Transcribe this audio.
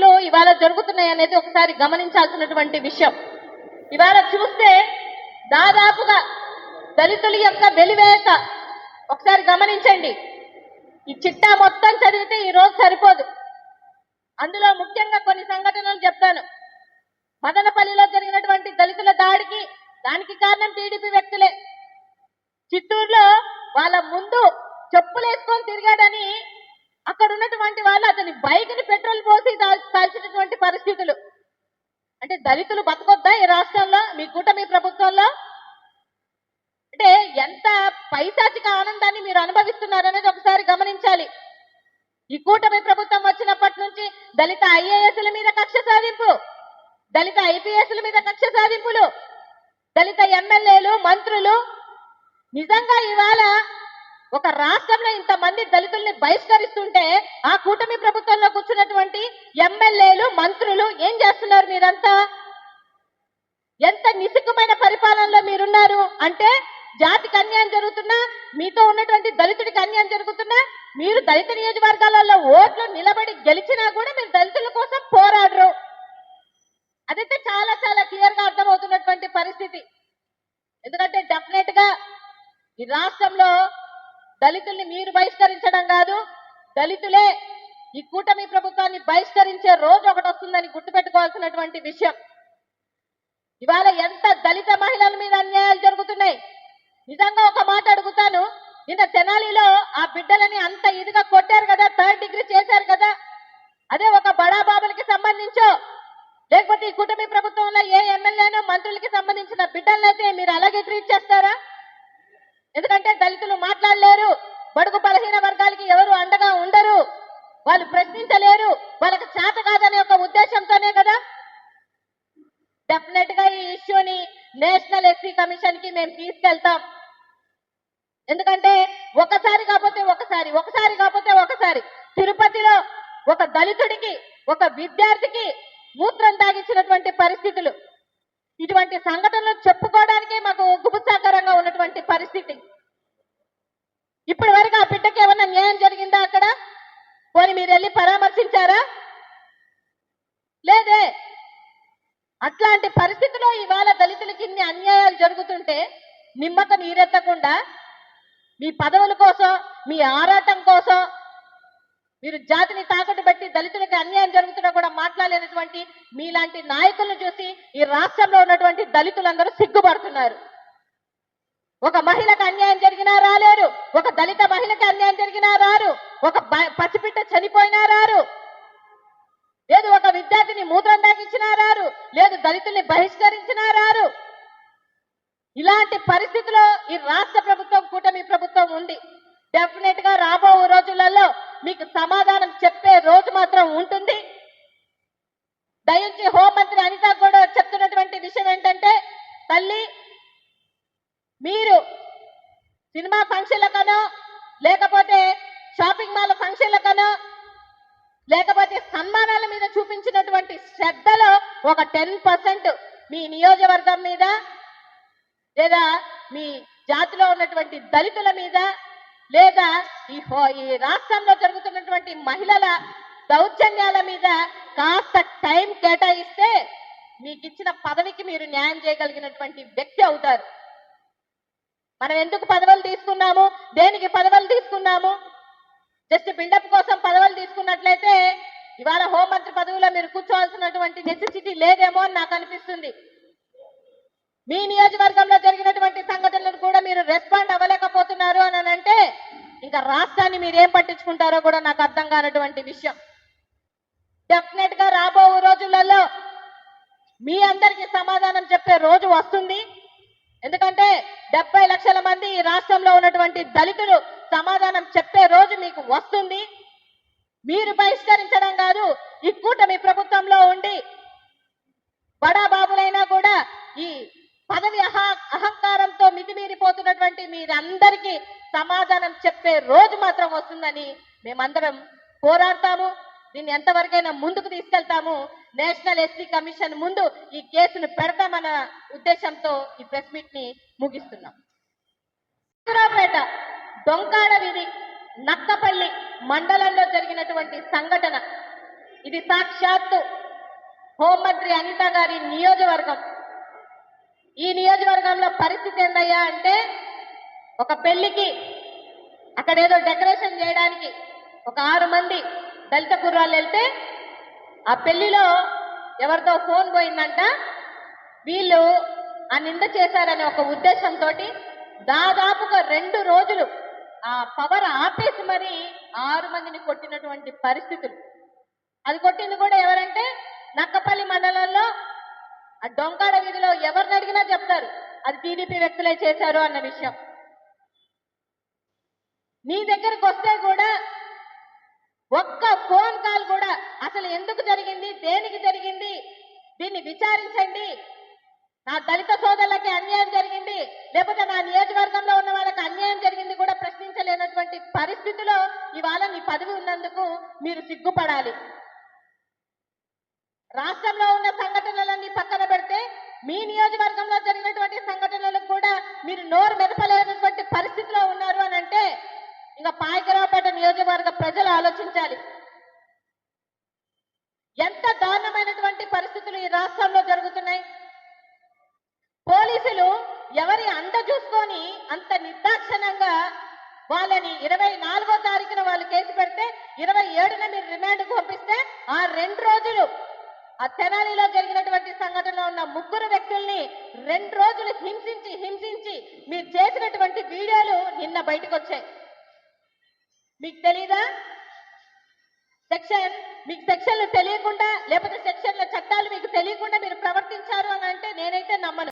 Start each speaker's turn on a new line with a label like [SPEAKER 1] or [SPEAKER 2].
[SPEAKER 1] పరిస్థితులు ఇవాళ జరుగుతున్నాయి అనేది ఒకసారి గమనించాల్సినటువంటి విషయం. ఇవాళ చూస్తే దాదాపుగా దళితుల యొక్క వెలివేత ఒకసారి గమనించండి. ఈ చిట్టా మొత్తం చదివితే ఈ రోజు సరిపోదు. అందులో ముఖ్యంగా కొన్ని సంఘటనలు చెప్తాను. మదనపల్లిలో జరిగినటువంటి దళితుల దానికి కారణం టీడీపీ వ్యక్తులే. చిత్తూరులో వాళ్ళ ముందు చెప్పులేసుకొని తిరిగాడని అక్కడ ఉన్నటువంటి వాళ్ళు అతని బైక్ ని పెట్రోల్ పోసి కాల్చినటువంటి పరిస్థితులు. అంటే దళితులు బతకొద్దా ఈ రాష్ట్రంలో మీ కూటమి ప్రభుత్వంలో? అంటే ఎంత పైశాచిక ఆనందాన్ని మీరు అనుభవిస్తున్నారనేది ఒకసారి గమనించాలి. ఈ కూటమి ప్రభుత్వం వచ్చినప్పటి నుంచి దళిత ఐఏఎస్ల మీద కక్ష సాధింపు, దళిత ఐపీఎస్ల మీద కక్ష సాధింపులు, దళిత ఎమ్మెల్యేలు మంత్రులు. నిజంగా ఇవాళ ఒక రాష్ట్రంలో ఇంతమంది దళితుల్ని బహిష్కరిస్తుంటే ఆ కూటమి ప్రభుత్వంలో కూర్చున్నటువంటి ఎమ్మెల్యేలు మంత్రులు ఏం చేస్తున్నారు? మీరంతా ఎంత నిస్సిగ్గుమైన పరిపాలనలో మీరున్నారు అంటే జాతికి అన్యాయం జరుగుతున్నా, మీతో ఉన్నటువంటి దళితుడికి అన్యాయం జరుగుతున్నా, మీరు దళిత నియోజకవర్గాలలో ఓట్లు నిలబడి గెలిచినా కూడా మీరు దళితుల కోసం పోరాడరు. అదైతే చాలా చాలా క్లియర్ గా అర్థమవుతున్నటువంటి పరిస్థితి. ఎందుకంటే డెఫినెట్ గా ఈ రాష్ట్రంలో దళితుల్ని మీరు బహిష్కరించడం కాదు, దళితులే ఈ కూటమి ప్రభుత్వాన్ని బహిష్కరించే రోజు ఒకటి వస్తుందని గుర్తుపెట్టుకోవాల్సినటువంటి విషయం. ఇవాళ ఎంత దళిత మహిళల మీద అన్యాయాలు జరుగుతున్నాయి. నిజంగా ఒక మాట అడుగుతాను, నిన్న తెనాలిలో ఆ బిడ్డలని అంత ఇదిగా కొట్టారు కదా, 3rd డిగ్రీ చేశారు కదా, అదే ఒక బడా బాబులకి సంబంధించో లేకపోతే ఈ కూటమి ప్రభుత్వంలో ఏ ఎమ్మెల్యేనో మంత్రులకి సంబంధించిన బిడ్డలనైతే మీరు అలాగే ట్రీట్ చేస్తారా? ఎందుకంటే దళితులు మాట్లాడలేరు, బడుగు బలహీన వర్గాలకి ఎవరు అండగా ఉండరు, వాళ్ళు ప్రశ్నించలేరు, వాళ్ళకి చేత కాదనే ఒక ఉద్దేశంతోనే కదా. డెఫినెట్ గా ఈ ఇష్యూని నేషనల్ ఎస్సీ కమిషన్ కి మేము తీసుకెళ్తాం. ఎందుకంటే ఒకసారి కాకపోతే ఒకసారి తిరుపతిలో ఒక దళితుడికి ఒక విద్యార్థికి మూత్రం తాగించినటువంటి పరిస్థితులు, ఇటువంటి సంఘటనలు చెప్పుకోవడానికే మాకు గుబుత్సాకరంగా ఉన్నటువంటి పరిస్థితి. ఇప్పటి వరకు ఆ బిడ్డకి ఏమన్నా న్యాయం జరిగిందా? అక్కడ పోనీ మీరు వెళ్ళి పరామర్శించారా? లేదే. అట్లాంటి పరిస్థితిలో ఇవాళ దళితులకి ఇన్ని అన్యాయాలు జరుగుతుంటే నిమ్మక నీరెత్తకుండా మీ పదవుల కోసం, మీ ఆరాటం కోసం మీరు జాతిని తాకట్టు పెట్టి దళితులకి అన్యాయం జరుగుతున్నా కూడా మాట్లాడలేనటువంటి మీలాంటి నాయకులను చూసి ఈ రాష్ట్రంలో ఉన్నటువంటి దళితులందరూ సిగ్గుపడుతున్నారు. ఒక మహిళకు అన్యాయం జరిగినా రాలేరు, ఒక దళిత మహిళకి అన్యాయం జరిగినా రారు, ఒక పసిబిడ్డ చనిపోయినా రారు, లేదు ఒక విద్యార్థిని మూత్రం తాగించినా రారు, లేదు దళితుల్ని బహిష్కరించినా రారు. ఇలాంటి పరిస్థితిలో ఈ రాష్ట్ర ప్రభుత్వం కూటమి ప్రభుత్వం ఉంది. డెఫినెట్ గా రాబో రోజులలో మీకు సమాధానం చెప్పే రోజు మాత్రం ఉంటుంది. దయించి హోంమంత్రి అనిత కూడా చెప్తున్నటువంటి విషయం ఏంటంటే, తల్లి మీరు సినిమా ఫంక్షన్లకనో లేకపోతే షాపింగ్ మాల్ ఫంక్షన్లకనో లేకపోతే సన్మానాల మీద చూపించినటువంటి శ్రద్ధలో ఒక 10% మీ నియోజకవర్గం మీద లేదా మీ జాతిలో ఉన్నటువంటి దళితుల మీద లేదా ఈ రాష్ట్రంలో జరుగుతున్నటువంటి మహిళల దౌర్జన్యాల మీద కాస్త టైం కేటాయిస్తే మీకు ఇచ్చిన పదవికి మీరు న్యాయం చేయగలిగినటువంటి వ్యక్తి అవుతారు. మనం ఎందుకు పదవులు తీసుకున్నాము, దేనికి పదవులు తీసుకున్నాము? జస్ట్ బిల్డప్ కోసం పదవులు తీసుకున్నట్లయితే ఇవాళ హోంమంత్రి పదవిలో మీరు కూర్చోవాల్సినటువంటి నెసెసిటీ లేదేమో అని నాకు అనిపిస్తుంది. మీ నియోజకవర్గంలో జరిగినటువంటి సంఘటనలను కూడా మీరు రెస్పాండ్ అవ్వలేకపోతున్నారు అని అంటే ఇంకా రాష్ట్రాన్ని మీరు ఏం పట్టించుకుంటారో కూడా నాకు అర్థం కానటువంటి విషయం. డెఫినెట్ గా రాబో రోజులలో మీ అందరికీ సమాధానం చెప్పే రోజు వస్తుంది. ఎందుకంటే 70 లక్షల మంది ఈ రాష్ట్రంలో ఉన్నటువంటి దళితులు సమాధానం చెప్పే రోజు మీకు వస్తుంది. మీరు బహిష్కరించడం కాదు, ఈ కూటమి ప్రభుత్వంలో ఉండి బడా బాబులైనా కూడా ఈ పదవి అహంకారంతో మితిమీరిపోతున్నటువంటి మీరందరికీ సమాధానం చెప్పే రోజు మాత్రం వస్తుందని మేమందరం పోరాడతాము. దీన్ని ఎంతవరకైనా ముందుకు తీసుకెళ్తాము. నేషనల్ ఎస్సీ కమిషన్ ముందు ఈ కేసును పెడతామన్న ఉద్దేశంతో ఈ ప్రెస్ మీట్ ని ముగిస్తున్నాం. సూరాపేట డొంకాడ వీధి నక్కపల్లి మండలంలో జరిగినటువంటి సంఘటన ఇది సాక్షాత్తు హోంమంత్రి అనిత గారి నియోజకవర్గం. ఈ నియోజకవర్గంలో పరిస్థితి ఏందయ్యా అంటే, ఒక పెళ్లికి అక్కడ ఏదో డెకరేషన్ చేయడానికి ఒక 6 మంది దళిత కుర్రాళ్ళు వెళ్తే ఆ పెళ్లిలో ఎవరితో ఫోన్ పోయిందంట. వీళ్ళు ఆ నింద చేశారనే ఒక ఉద్దేశంతో దాదాపుగా 2 రోజులు ఆ పవర్ ఆపేసి మరి 6 మందిని కొట్టినటువంటి పరిస్థితులు. అది కొట్టింది కూడా ఎవరంటే నక్కపల్లి మండలంలో ఆ డొంకాడ వీధిలో ఎవరిని అడిగినా చెప్తారు అది టీడీపీ వ్యక్తులే చేశారు అన్న విషయం. నీ దగ్గరకు వస్తే కూడా ఒక్క ఫోన్ కాల్ కూడా అసలు ఎందుకు జరిగింది, దేనికి జరిగింది, దీన్ని విచారించండి, నా దళిత సోదరులకి అన్యాయం జరిగింది లేకపోతే నా నియోజకవర్గంలో ఉన్న వాళ్ళకి అన్యాయం జరిగింది కూడా ప్రశ్నించలేనటువంటి పరిస్థితిలో ఇవాళ నీ పదవి ఉన్నందుకు మీరు సిగ్గుపడాలి. రాష్ట్రంలో ఉన్న సంఘటనలన్నీ పక్కన పెడితే మీ నియోజకవర్గంలో జరిగినటువంటి సంఘటనలకు కూడా మీరు నోరు మెదపలేనటువంటి పరిస్థితిలో ఉన్నారు అని అంటే ఇంకా పాయకరావుపేట నియోజకవర్గ ప్రజలు ఆలోచించాలి. ఎంత దారుణమైనటువంటి పరిస్థితులు ఈ రాష్ట్రంలో జరుగుతున్నాయి. పోలీసులు ఎవరి అండ చూసుకొని అంత నిర్దాక్షణంగా వాళ్ళని 24వ తారీఖున వాళ్ళు కేసు పెడితే 27న మీరు రిమాండ్కు పంపిస్తే ఆ 2 రోజులు ఆ తెనాలిలో జరిగినటువంటి సంఘటనలో ఉన్న 3 వ్యక్తుల్ని 2 రోజులు హింసించి మీరు చేసినటువంటి వీడియోలు నిన్న బయటకు వచ్చాయి. మీకు తెలీదా? మీకు సెక్షన్లు తెలియకుండా లేకపోతే సెక్షన్ల చట్టాలు మీకు తెలియకుండా మీరు ప్రవర్తించారు అని అంటే నేనైతే నమ్మను.